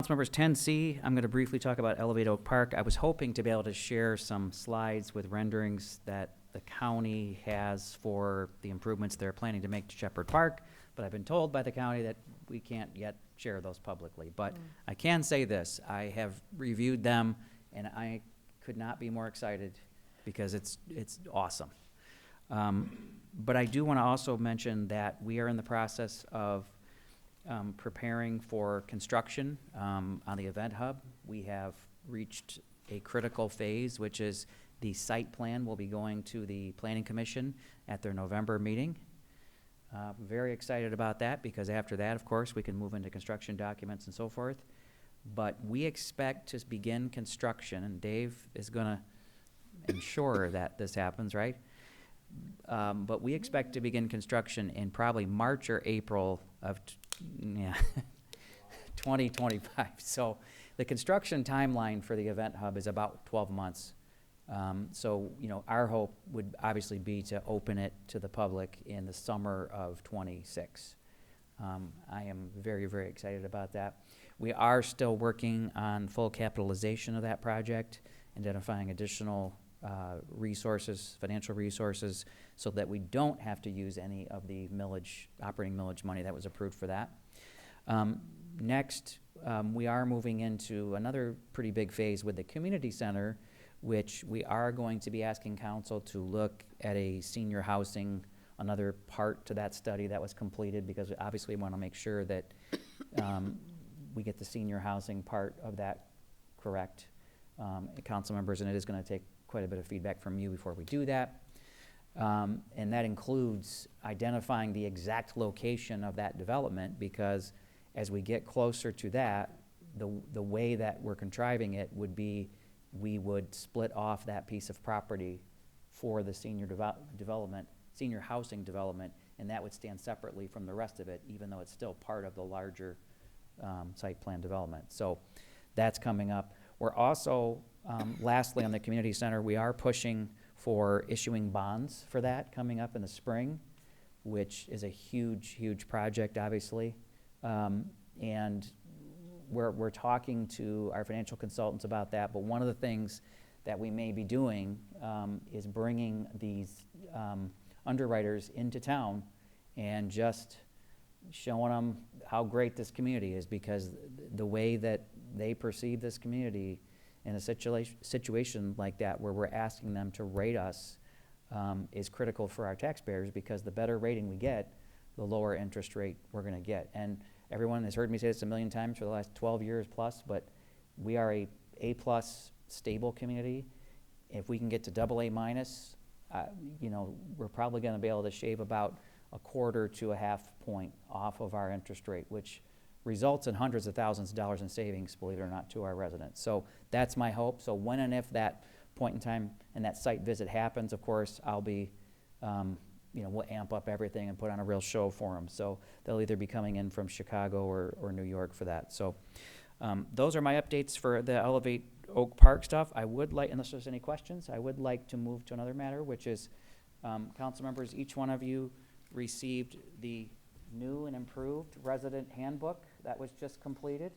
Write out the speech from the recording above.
Councilmembers 10C, I'm going to briefly talk about Elevate Oak Park. I was hoping to be able to share some slides with renderings that the county has for the improvements they're planning to make to Shepherd Park, but I've been told by the county that we can't yet share those publicly. But I can say this, I have reviewed them, and I could not be more excited because it's awesome. But I do want to also mention that we are in the process of preparing for construction on the event hub. We have reached a critical phase, which is the site plan will be going to the Planning Commission at their November meeting. Very excited about that because after that, of course, we can move into construction documents and so forth. But we expect to begin construction, and Dave is going to ensure that this happens, right? But we expect to begin construction in probably March or April of 2025. So the construction timeline for the event hub is about 12 months. So, you know, our hope would obviously be to open it to the public in the summer of 26. I am very, very excited about that. We are still working on full capitalization of that project, identifying additional resources, financial resources, so that we don't have to use any of the millage, operating millage money that was approved for that. Next, we are moving into another pretty big phase with the community center, which we are going to be asking council to look at a senior housing, another part to that study that was completed, because obviously we want to make sure that we get the senior housing part of that correct, council members, and it is going to take quite a bit of feedback from you before we do that. And that includes identifying the exact location of that development, because as we get closer to that, the way that we're contriving it would be we would split off that piece of property for the senior development, senior housing development, and that would stand separately from the rest of it, even though it's still part of the larger site plan development. So that's coming up. We're also, lastly, on the community center, we are pushing for issuing bonds for that coming up in the spring, which is a huge, huge project, obviously. And we're talking to our financial consultants about that, but one of the things that we may be doing is bringing these underwriters into town and just showing them how great this community is, because the way that they perceive this community in a situation like that, where we're asking them to rate us, is critical for our taxpayers, because the better rating we get, the lower interest rate we're going to get. And everyone has heard me say this a million times for the last 12 years plus, but we are a A-plus stable community. If we can get to AA minus, you know, we're probably going to be able to shave about a quarter to a half point off of our interest rate, which results in hundreds of thousands of dollars in savings, believe it or not, to our residents. So that's my hope. So when and if that point in time and that site visit happens, of course, I'll be, you know, we'll amp up everything and put on a real show for them. So they'll either be coming in from Chicago or New York for that. So those are my updates for the Elevate Oak Park stuff. I would like, unless there's any questions, I would like to move to another matter, which is council members, each one of you received the new and improved resident handbook that was just completed.